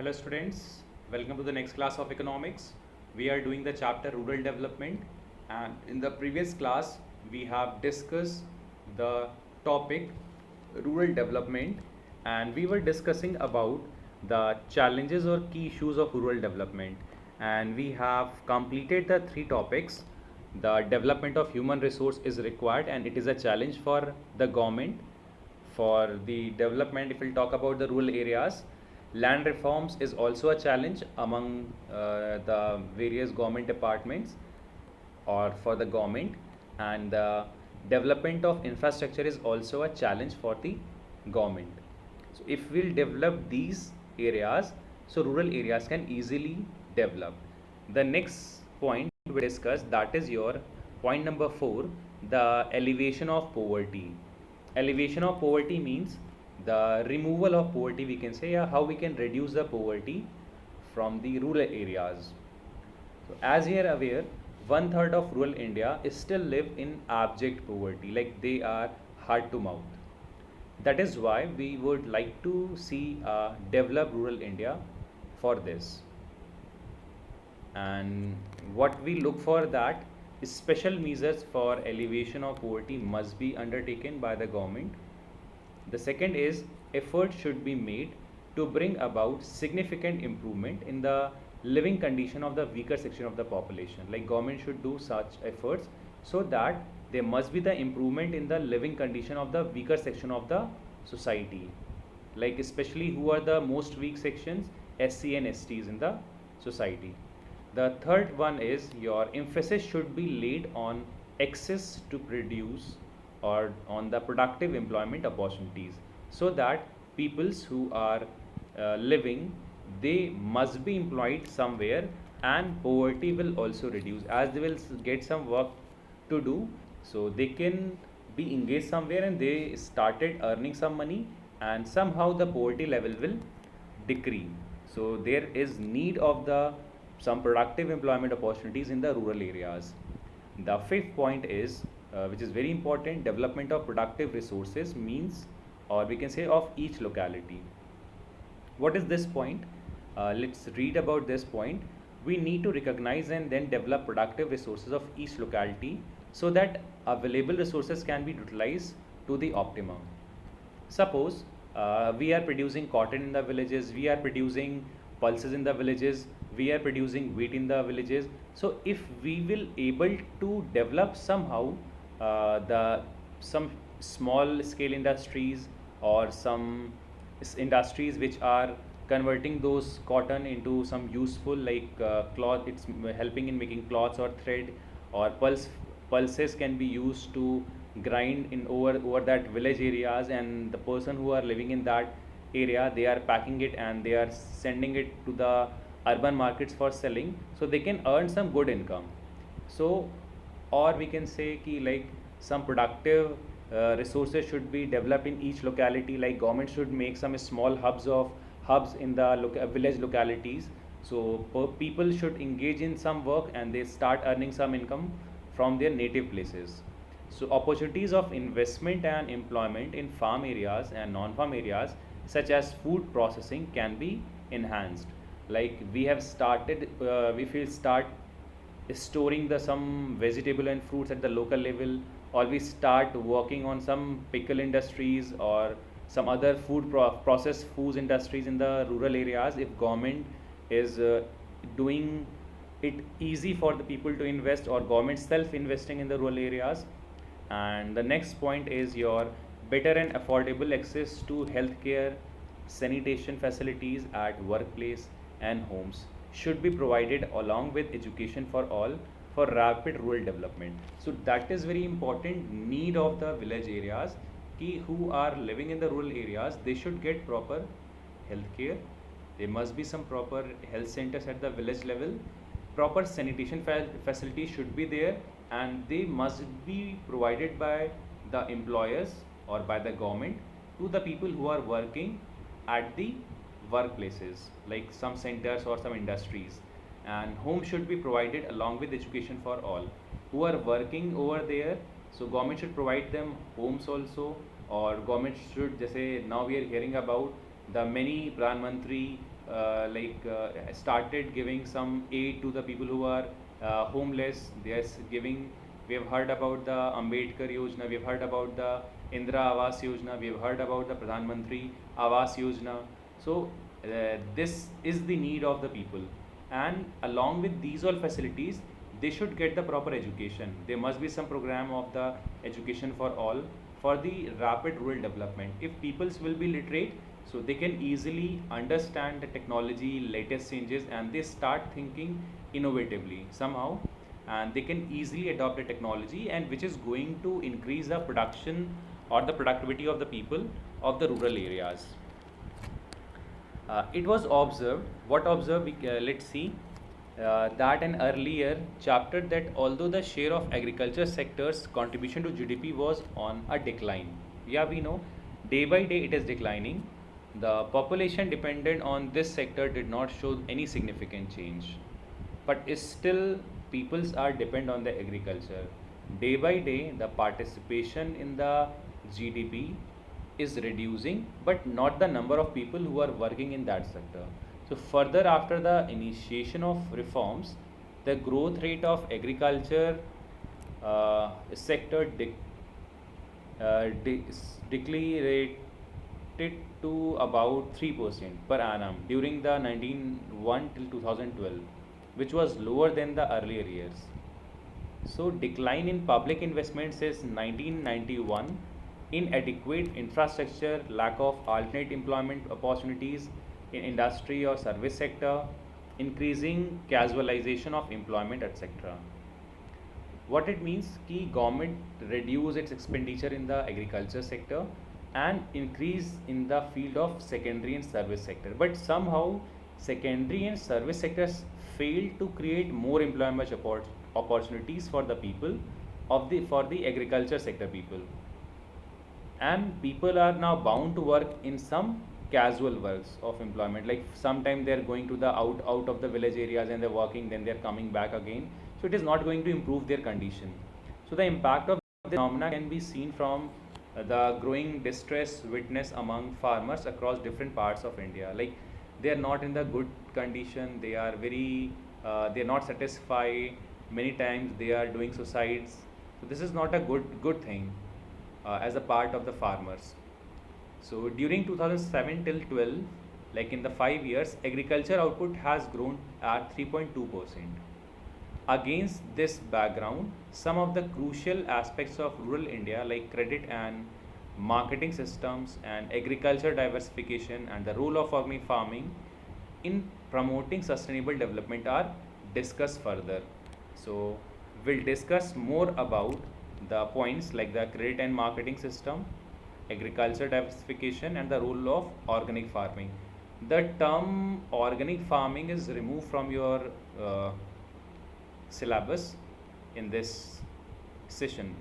Hello students, welcome to the next class of economics. We are doing the chapter rural development, and in the previous class we have discussed the topic rural development, and we were discussing about the challenges or key issues of rural development, and we have completed the three topics. The development of human resource is required and it is a challenge for the government for the development. If we'll talk about the rural areas, land reforms is also a challenge among the various government departments or for the government, and the development of infrastructure is also a challenge for the government. So if we'll develop these areas, so rural areas can easily develop. The next point we discuss, that is your point number 4, the elevation of poverty. Elevation of poverty means the removal of poverty, we can say, how we can reduce the poverty from the rural areas. So as you are aware, one third of rural India is still live in abject poverty, like they are hard to mouth. That is why we would like to see a developed rural India for this. And what we look for, that is special measures for elevation of poverty must be undertaken by the government. The second is effort should be made to bring about significant improvement in the living condition of the weaker section of the population. Like government should do such efforts so that there must be the improvement in the living condition of the weaker section of the society. Like especially who are the most weak sections, SC and STs in the society. The third one is your emphasis should be laid on access to produce or on the productive employment opportunities, so that peoples who are living, they must be employed somewhere, and poverty will also reduce as they will get some work to do, so they can be engaged somewhere and they started earning some money, and somehow the poverty level will decrease. So there is need of the some productive employment opportunities in the rural areas. The fifth point is, which is very important, development of productive resources means, or we can say of each locality. What is this point? Let's read about this point. We need to recognize and then develop productive resources of each locality so that available resources can be utilized to the optimum. Suppose we are producing cotton in the villages, we are producing pulses in the villages, we are producing wheat in the villages. So if we will able to develop somehow the some small scale industries or some industries which are converting those cotton into some useful, like cloth, it's helping in making cloths or thread, or pulses can be used to grind in over that village areas, and the person who are living in that area, they are packing it and they are sending it to the urban markets for selling, so they can earn some good income. So, or we can say ki, like some productive resources should be developed in each locality, like government should make some small hubs in the village localities, so people should engage in some work and they start earning some income from their native places. So opportunities of investment and employment in farm areas and non-farm areas such as food processing can be enhanced. Like we have started, we will start storing the some vegetable and fruits at the local level, or we start working on some pickle industries or some other processed foods industries in the rural areas. If government is doing it easy for the people to invest, or government self investing in the rural areas. And the next point is your better and affordable access to healthcare, sanitation facilities at workplace and homes should be provided along with education for all for rapid rural development. So that is very important need of the village areas, ki who are living in the rural areas, they should get proper healthcare. There must be some proper health centers at the village level. Proper sanitation facilities should be there, and they must be provided by the employers or by the government to the people who are working at the workplaces, like some centers or some industries. And home should be provided along with education for all who are working over there. So government should provide them homes also, or government should, जैसे now we are hearing about the many Pradhan Mantri started giving some aid to the people who are homeless. They are giving. We have heard about the Ambedkar Yojana. We have heard about the Indira Awas Yojana. We have heard about the Pradhan Mantri Awas Yojana. So this is the need of the people, and along with these all facilities, they should get the proper education. There must be some program of the education for all for the rapid rural development. If peoples will be literate, so they can easily understand the technology, latest changes, and they start thinking innovatively somehow, and they can easily adopt the technology, and which is going to increase the production or the productivity of the people of the rural areas. It was observed, what observed, let's see, that an earlier chapter that although the share of agriculture sector's contribution to GDP was on a decline. Yeah, we know day by day it is declining. The population dependent on this sector did not show any significant change, but is still peoples are depend on the agriculture. Day by day, the participation in the GDP is reducing, but not the number of people who are working in that sector. So further, after the initiation of reforms, the growth rate of agriculture sector declined to about 3% per annum during the 1901 till 2012, which was lower than the earlier years. So decline in public investments is 1991, inadequate infrastructure, lack of alternate employment opportunities in industry or service sector, increasing casualization of employment, etc. What it means कि government reduce its expenditure in the agriculture sector and increase in the field of secondary and service sector, but somehow secondary and service sectors fail to create more employment opportunities for the people of the for the agriculture sector people, and people are now bound to work in some casual works of employment, like sometime they're going to the out of the village areas and they're working, then they're coming back again. So it is not going to improve their condition. So the impact of this phenomena can be seen from the growing distress witnessed among farmers across different parts of India. Like they are not in the good condition, they are very they are not satisfied, many times they are doing suicides. So this is not a good thing as a part of the farmers. So during 2007 till 12, like in the 5 years, agriculture output has grown at 3.2%. Against this background, some of the crucial aspects of rural India, like credit and marketing systems and agriculture diversification and the role of organic farming in promoting sustainable development, are discussed further. So we'll discuss more about the points like the credit and marketing system, agriculture diversification, and the role of organic farming. The term organic farming is removed from your syllabus in this session.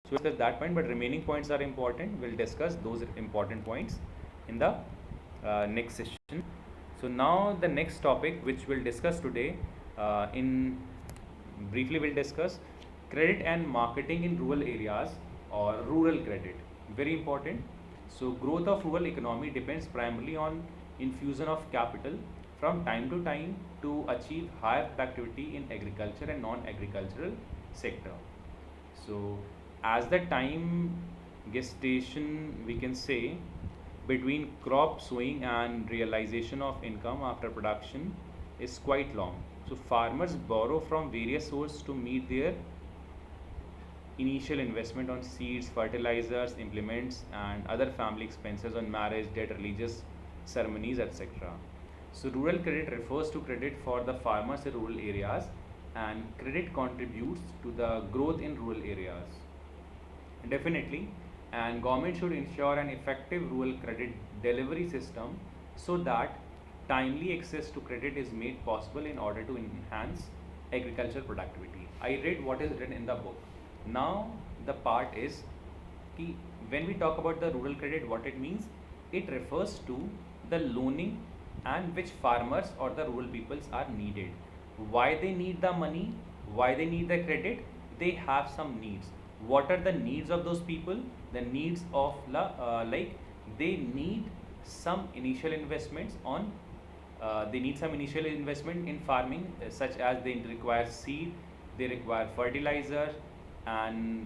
So discuss that point, but remaining points are important. We'll discuss those important points in the next session. So now the next topic which we'll discuss today, in briefly we'll discuss credit and marketing in rural areas, or rural credit. Very important. So growth of rural economy depends primarily on infusion of capital from time to time to achieve higher productivity in agriculture and non-agricultural sector. So as the time gestation, we can say, between crop sowing and realization of income after production is quite long. So farmers borrow from various sources to meet their initial investment on seeds, fertilizers, implements, and other family expenses on marriage, debt, religious ceremonies, etc. So rural credit refers to credit for the farmers in rural areas, and credit contributes to the growth in rural areas. Definitely, and government should ensure an effective rural credit delivery system so that timely access to credit is made possible in order to enhance agricultural productivity. I read what is written in the book. Now the part is कि when we talk about the rural credit, what it means, it refers to the loaning and which farmers or the rural peoples are needed. Why they need the money, why they need the credit, they have some needs. What are the needs of those people? The needs of like they need some initial investments on they need some initial investment in farming, such as they require seed, they require fertilizer, and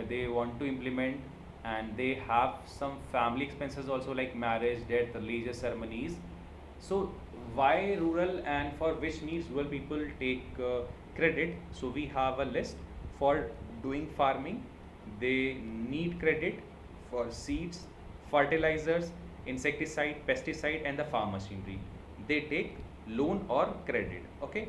they want to implement, and they have some family expenses also, like marriage, death, religious ceremonies. So why rural, and for which needs rural people take credit? So we have a list. For doing farming, they need credit for seeds, fertilizers, insecticide, pesticide, and the farm machinery. They take loan or credit. Okay.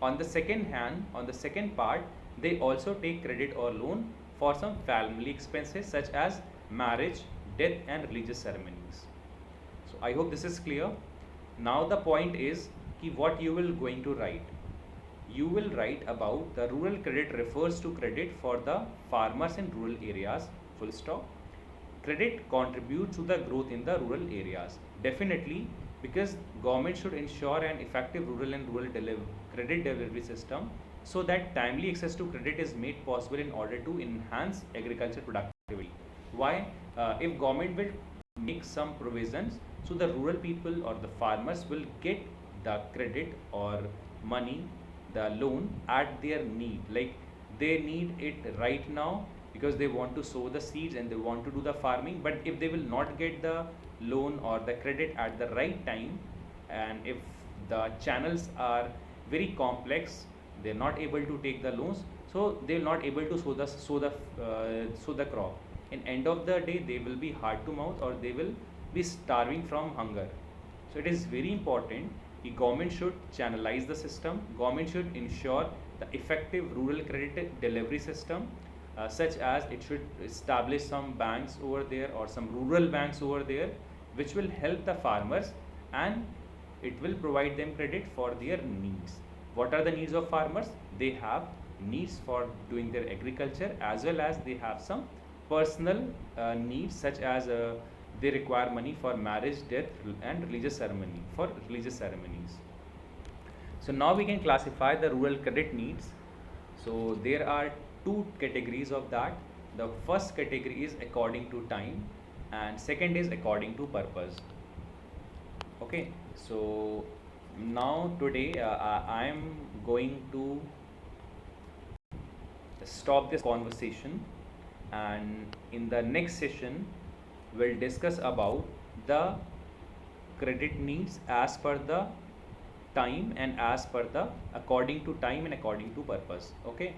On the second hand, on the second part, they also take credit or loan for some family expenses such as marriage, death, and religious ceremonies. So I hope this is clear. Now the point is कि what you will going to write. You will write about the rural credit refers to credit for the farmers in rural areas, full stop. Credit contributes to the growth in the rural areas. Definitely, because government should ensure an effective rural and rural credit delivery system, so that timely access to credit is made possible in order to enhance agriculture productivity. Why? If government will make some provisions, so the rural people or the farmers will get the credit or money, the loan at their need. Like they need it right now because they want to sow the seeds and they want to do the farming. But if they will not get the loan or the credit at the right time, and if the channels are very complex, they're not able to take the loans, so they're not able to sow the crop. In end of the day, they will be hard to mouth, or they will be starving from hunger. So it is very important. The government should channelize the system. Government should ensure the effective rural credit delivery system, such as it should establish some banks over there or some rural banks over there, which will help the farmers, and it will provide them credit for their needs. What are the needs of farmers? They have needs for doing their agriculture, as well as they have some personal needs, such as they require money for marriage, death, and religious ceremonies. So now we can classify the rural credit needs. So there are two categories of that. The first category is according to time, and second is according to purpose. Okay, so now today I am going to stop this conversation, and in the next session we'll discuss about the credit needs as per the time and as per the according to time and according to purpose. Okay,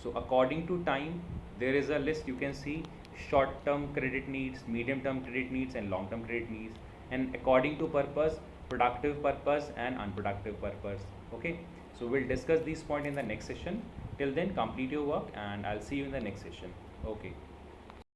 so according to time, there is a list. You can see short term credit needs, medium term credit needs, and long term credit needs. And according to purpose, productive purpose and unproductive purpose. Okay, so we'll discuss these points in the next session. Till then, complete your work, and I'll see you in the next session. Okay.